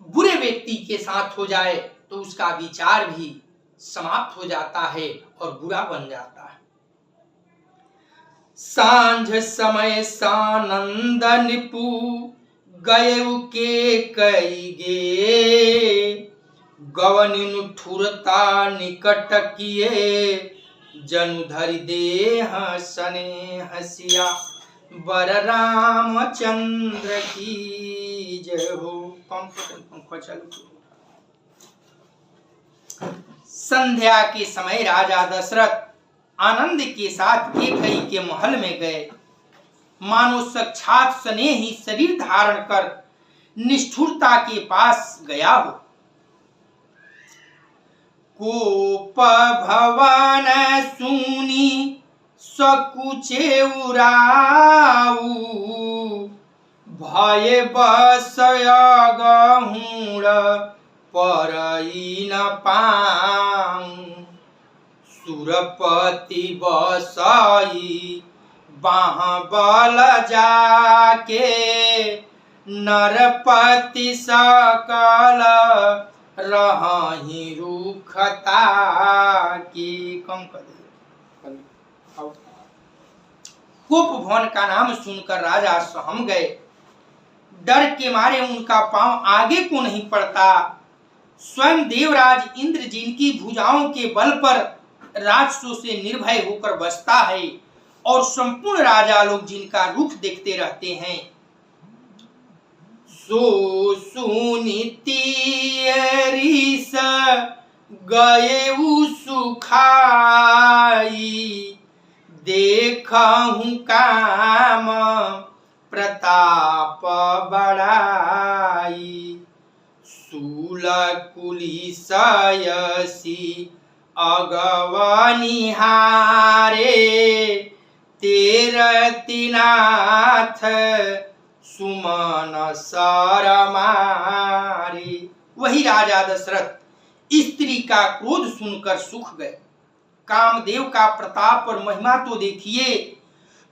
बुरे व्यक्ति के साथ हो जाए तो उसका विचार भी समाप्त हो जाता है और बुरा बन जाता है। सांझ समय सानंद निपु गयउ के कई गे, गवनिनु ठुरता निकट किए, जनु धरि देह सने हसिया, बर रामचंद्र की जय हो। पंखा चालू। संध्या के समय राजा दशरथ आनंद के साथ केकई के महल में गए, मानो साक्षात स्नेह ही शरीर धारण कर निष्ठुरता के पास गया हो। कोप भवन सुनी सकुचे उराऊ, भय बसय गहुड़ परई न पाऊं। सुरपति बसाई बाहबल जाके, नरपति सकल रही रूखता की। कम कर दे। कोप भवन का नाम सुनकर राजा सहम गए, डर के मारे उनका पांव आगे को नहीं पड़ता। स्वयं देवराज इंद्र जिनकी भुजाओं के बल पर राक्षसों से निर्भय होकर बसता है और संपूर्ण राजा लोग जिनका रुख देखते रहते हैं, सो सुनितियरिस गए सुखाई, देखहु काम प्रताप बढ़ाई। शूल कुलिसयसी अगवनिहारे, तेरतिनाथ सुमन सरमारे। वही राजा दशरथ स्त्री का क्रोध सुनकर सूख गए। कामदेव का प्रताप और महिमा तो देखिए,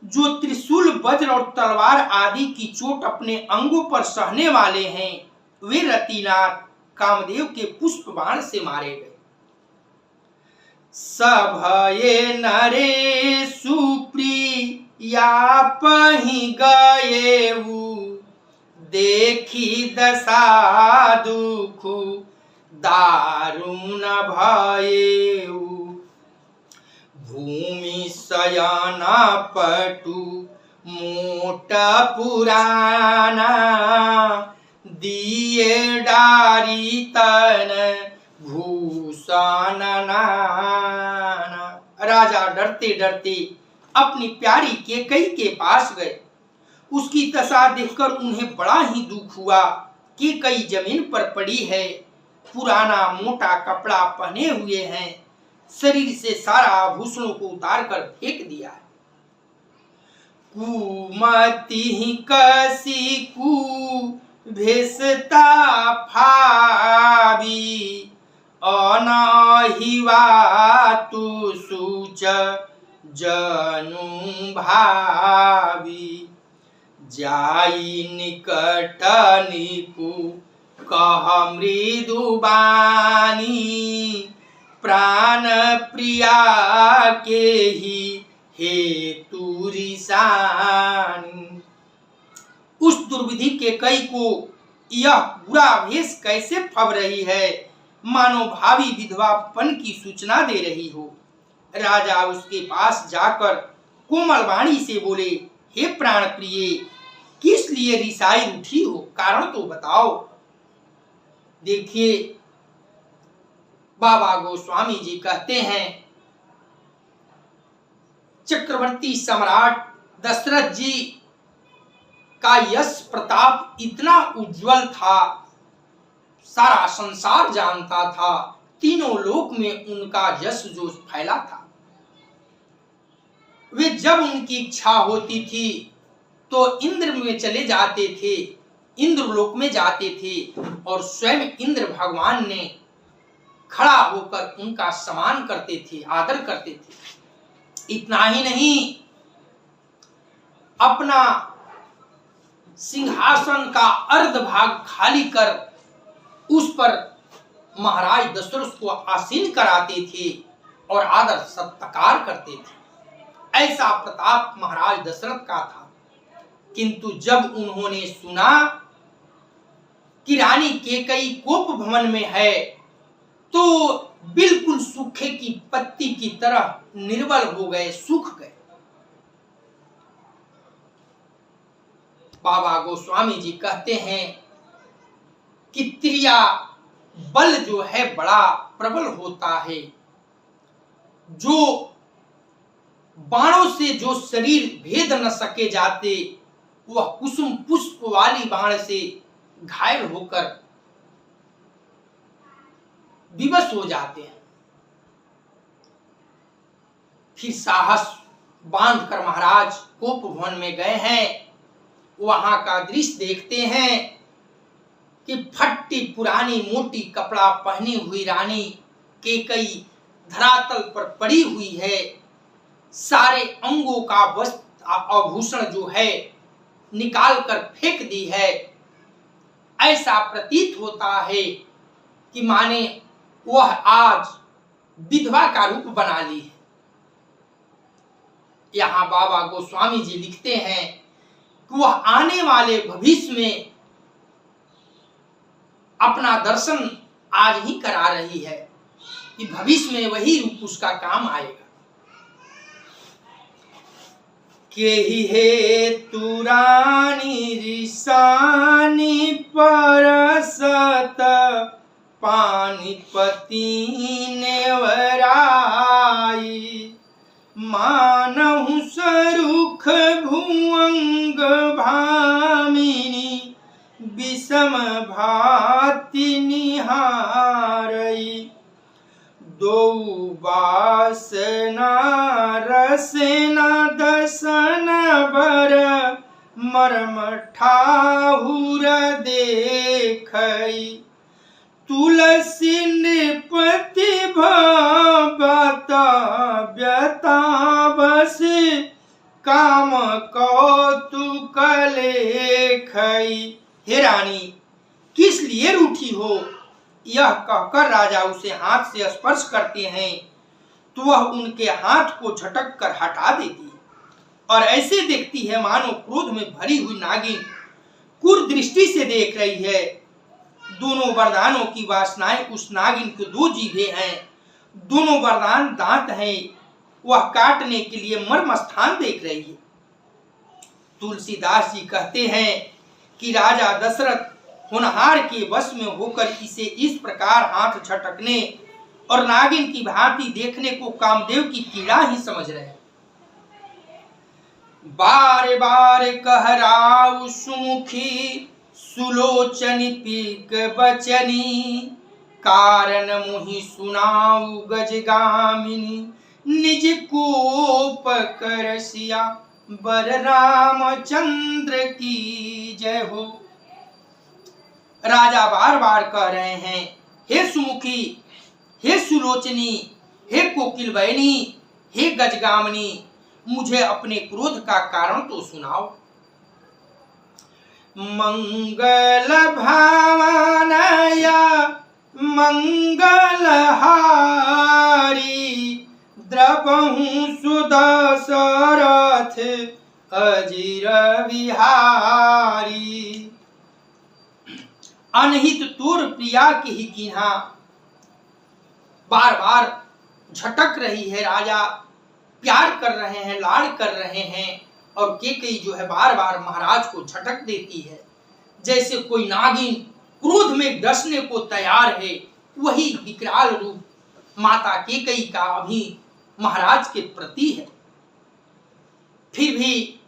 जो त्रिशूल वज्र और तलवार आदि की चोट अपने अंगों पर सहने वाले हैं, वे रतिनाथ कामदेव के पुष्प बाण से मारे गए। सभये नरे सुप्रिया पहि गएऊ, देखी दशा दुख दारुण भयेऊ। भूमि शयन पटु मोट पुराना, दिए डारी तन भूषण नाना। राजा डरते डरते अपनी प्यारी केकई के पास गए। उसकी दशा देखकर उन्हें बड़ा ही दुख हुआ। केकई जमीन पर पड़ी है, पुराना मोटा कपड़ा पहने हुए हैं, शरीर से सारा आभूषणों को उतार कर फेंक दिया है। कुमति कसी कु भेषता फावी, अनहिवा तु सूच जनु भावी। जाई निकट निपु कह मृदु बानी, प्राण प्रिया के ही हेतु रिसानी। उस दुर्विधि के कई को यह बुरा भेष कैसे फब रही है, मानो भावी विधवापन की सूचना दे रही हो। राजा उसके पास जाकर कोमल वाणी से बोले, हे प्राण प्रिय, किस लिए रिसाई उठी हो, कारण तो बताओ। देखिए बाबा गोस्वामी जी कहते हैं, चक्रवर्ती सम्राट दशरथ जी का यश प्रताप इतना उज्जवल था, सारा संसार जानता था, तीनों लोक में उनका यश जो फैला था। वे जब उनकी इच्छा होती थी तो इंद्र में चले जाते थे, इंद्र लोक में जाते थे और स्वयं इंद्र भगवान ने खड़ा होकर उनका सम्मान करते थे, आदर करते थे। इतना ही नहीं, अपना सिंहासन का अर्ध भाग खाली कर उस पर महाराज दशरथ को आसीन कराते थे और आदर सत्कार करते थे। ऐसा प्रताप महाराज दशरथ का था। किंतु जब उन्होंने सुना कि रानी केकई कोप भवन में है, तो बिल्कुल सूखे की पत्ती की तरह निर्बल हो गए, सूख गए। बाबा गोस्वामी जी कहते हैं कि त्रिया बल जो है बड़ा प्रबल होता है। जो बाणों से जो शरीर भेद न सके जाते, वह कुसुम पुष्प वाली बाण से घायल होकर विवश हो जाते हैं। फिर साहस बांधकर महाराज कोप भवन में गए हैं। वहां का दृश्य देखते हैं कि फट्टी पुरानी मोटी कपड़ा पहनी हुई रानी केकई धरातल पर पड़ी हुई है। सारे अंगों का वस्त्र आभूषण जो है निकाल कर फेंक दी है। ऐसा प्रतीत होता है कि माने वह आज विधवा का रूप बना ली है। यहाँ बाबा गोस्वामी जी लिखते हैं कि वह आने वाले भविष्य में अपना दर्शन आज ही करा रही है, कि भविष्य में वही रूप उसका काम आएगा। के ही हे तुरानी रिसानी नेवराई। मानहु सरुख भुअंग भामिनी विषम भाति निहारई। दो बासना रसना दसन बर मर्म ठाहुर देखई। तुलसी नृपति भता व्यता बस काम कौतुक लेखई। हे रानी, किस लिए रूठी हो? यह कहकर राजा उसे हाथ से स्पर्श करते हैं तो वह उनके हाथ को झटक कर हटा देती है और ऐसे देखती है मानो क्रोध में भरी हुई नागिन क्रूर दृष्टि से देख रही है। दोनों वरदानों की वासनाएं उस नागिन के दो जीभे हैं, दोनों वरदान दांत हैं, वह काटने के लिए मर्म स्थान देख रही है। तुलसीदास जी कहते हैं कि राजा दशरथ होनहार के वश में होकर इसे इस प्रकार हाथ झटकने और नागिन की भांति देखने को कामदेव की पीड़ा ही समझ रहे हैं। बार बार कहराउ सुमुखी सुलोचनी पीक बचनी। कारण मुहि सुनाऊ गजगामिनी निज कोप करसिया बर रामचंद्र की जय हो। राजा बार बार कह रहे हैं, हे सुमुखी, हे सुलोचनी, हे कोकिल बयनी, हे गजगामिनी, मुझे अपने क्रोध का कारण तो सुनाओ। मंगल भावनया मंगलहारी द्रवहु सुदशरथ अजिर विहारी। अनहित तोर प्रिया की ही कीन्हा बार बार झटक रही है। राजा प्यार कर रहे हैं, लाड़ कर रहे हैं और कैकेयी जो है बार बार महाराज को झटक देती है। जैसे कोई नागिन क्रोध में डसने को तैयार है, वही विकराल रूप माता कैकेयी का अभी महाराज के प्रति है। फिर भी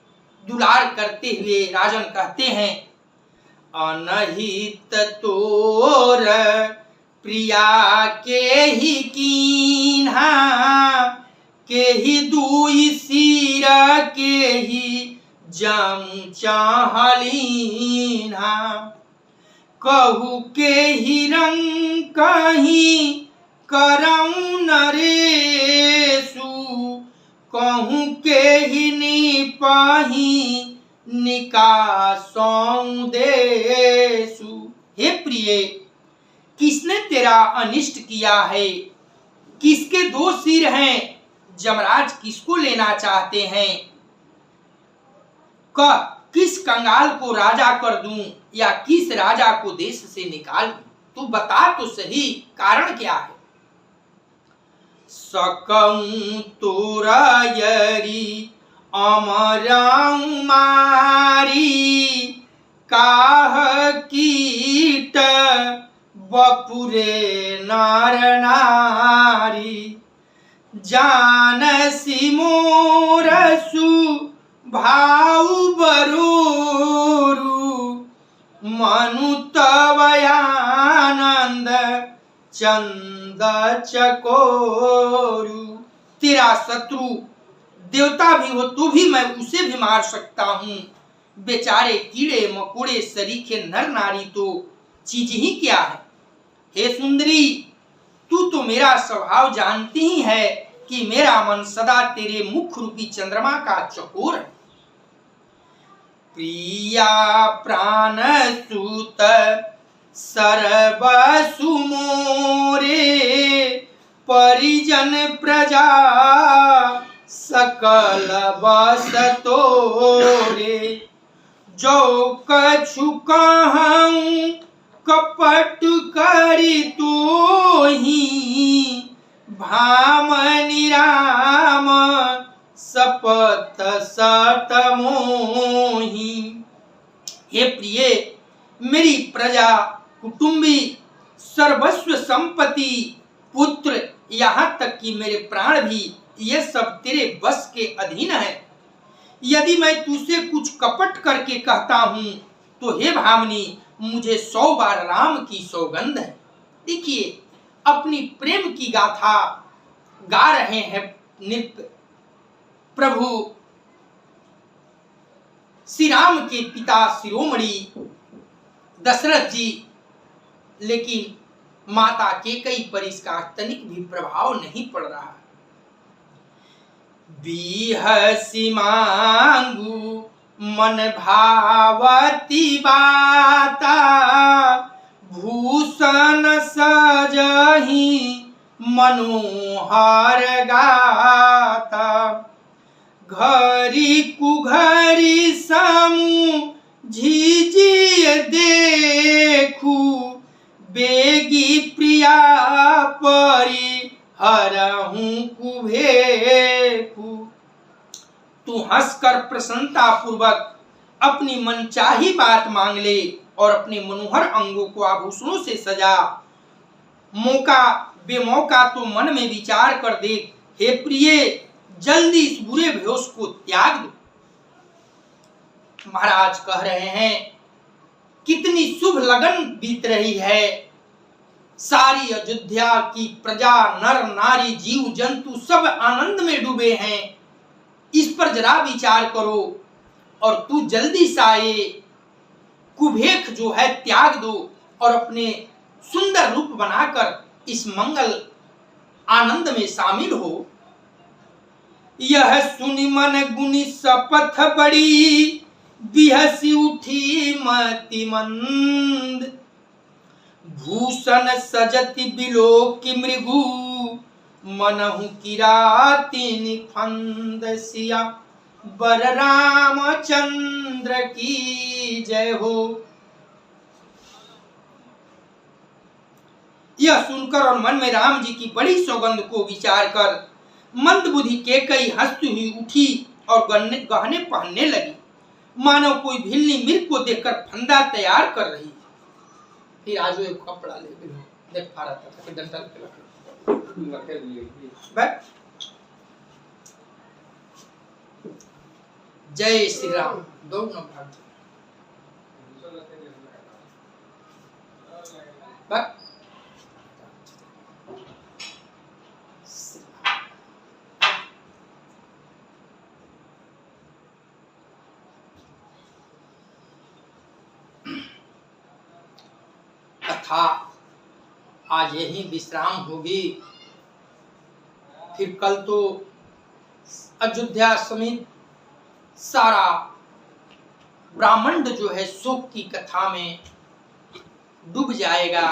दुलार करते हुए राजन कहते हैं, अनहित तोर प्रिया के ही कीन्हा के ही दुई सिर के ही जम चाहलीन्हा। कहू के ही रंग कहीं करऊं नरेशु कहूं के ही निपाही निकासों देशु। हे प्रिय, किसने तेरा अनिष्ट किया है? किसके दो सिर हैं? जमराज किसको लेना चाहते हैं? किस कंगाल को राजा कर दूं या किस राजा को देश से निकाल दूं? तू बता तो सही, कारण क्या है? सकऊं तोरायरी अमराऊं मारी काह कीट बपुरे नार नारी। जानसी मोरसु भाऊ बरोरु मनु तवयानंद चंद चकोरु। तेरा शत्रु देवता भी हो तो भी मैं उसे भी मार सकता हूँ। बेचारे कीड़े मकोड़े सरीखे नर नारी तो चीज ही क्या है। हे सुंदरी, तू तो मेरा स्वभाव जानती ही है कि मेरा मन सदा तेरे मुख रूपी चंद्रमा का चकोर है। प्रिया प्राण सूत सर्वसु मोरे परिजन प्रजा सकल बसतोरे। जो कछु कहूं कपट करी तो ही भामनि राम सपत सत मोही। हे प्रिय, मेरी प्रजा कुटुंबी सर्वस्व संपत्ति पुत्र, यहाँ तक कि मेरे प्राण भी, ये सब तेरे बस के अधीन है। यदि मैं तुझसे कुछ कपट करके कहता हूँ तो हे भामिनी, मुझे 100 बार राम की सौगंध है। देखिए, अपनी प्रेम की गाथा गा रहे हैं नृत्य प्रभु श्री राम के पिता शिरोमणि दशरथ जी, लेकिन माता केकई पर इसका तनिक भी प्रभाव नहीं पड़ रहा। बिहसी मांगू मन भावती बाता, भूषण सजही मनोहर गाता। घरी कुघरी समूह झिझिय देखू, बेगी प्रिया परी हरहूं कुभेकू। तू हंसकर प्रसन्नता पूर्वक अपनी मनचाही बात मांग ले और अपने मनोहर अंगों को आभूषणों से सजा। मौका बेमौका तो मन में विचार कर देख, हे प्रिय, जल्दी इस बुरे भेष को त्याग दो। महाराज कह रहे हैं, कितनी शुभ लगन बीत रही है। सारी अयोध्या की प्रजा, नर नारी, जीव जंतु सब आनंद में डूबे हैं। इस पर जरा विचार करो और तू जल्दी सा ये कुभेक जो है त्याग दो और अपने सुंदर रूप बनाकर इस मंगल आनंद में शामिल हो। यह सुनि मन गुनी शपथ बड़ी, बिहसी उठी मति मंद। भूषण सजति बिलोकि मृगु, मनहु किराति निफंद। सिया बर रामचंद्र की जय हो। यह सुनकर और मन में राम जी की बड़ी सौगंध को विचार कर मंदबुद्धि केकई हंसती हुई उठी और गहने पहनने लगी, मानो कोई भिल्ली मिर्ग को देखकर फंदा तैयार कर रही। फिर आज वो एक कपड़ा ले देख पा रहा था कि डंडा लगे बैठ। जय श्री राम। दोनों भाग बैठ। कथा आज यही विश्राम होगी। फिर कल तो अयोध्या समेत सारा ब्राह्मण जो है शोक की कथा में डूब जाएगा।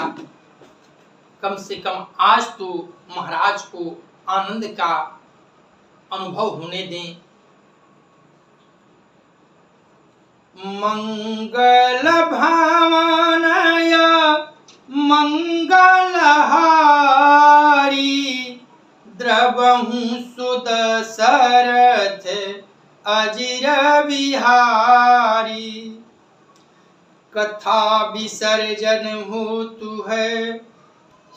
कम से कम आज तो महाराज को आनंद का अनुभव होने दें। मंगल भावनय मंगलहारी, द्रवहु सुदशरथ अजिर बिहारी। कथा विसर्जन होतु है,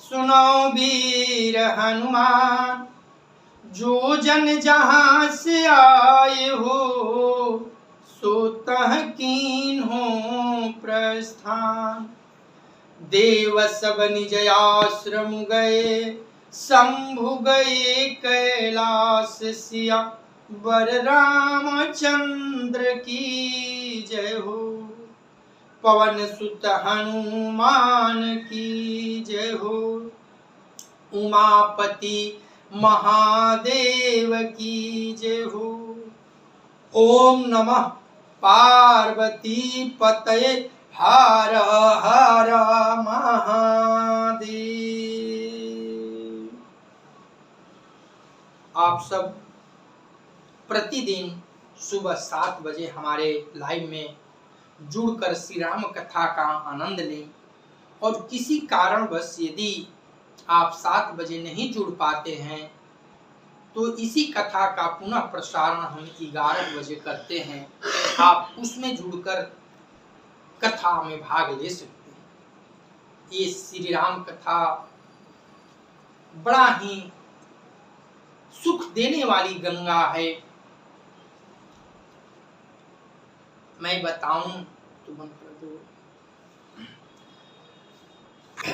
सुनो वीर हनुमान। जो जन जहाँ से आए हो, सोतह कीन हो प्रस्थान। देव सब निज आश्रम गए, शंभु गए कैलाश। सिया वर रामचंद्र की जय हो। पवन सुत हनुमान की जय हो। उमापति महादेव की जय हो। ओम नमः पार्वती पतये, हर हर महादेव। आप सब प्रतिदिन सुबह 7 बजे हमारे लाइव में जुड़कर श्री राम कथा का आनंद लें। और किसी कारणवश यदि आप 7 बजे नहीं जुड़ पाते हैं तो इसी कथा का पुनः प्रसारण हम 11 बजे करते हैं। आप उसमें जुड़कर कथा में भाग ले सकते हैं। ये श्री राम कथा बड़ा ही सुख देने वाली गंगा है। मैं बताऊं तो बंद कर दो।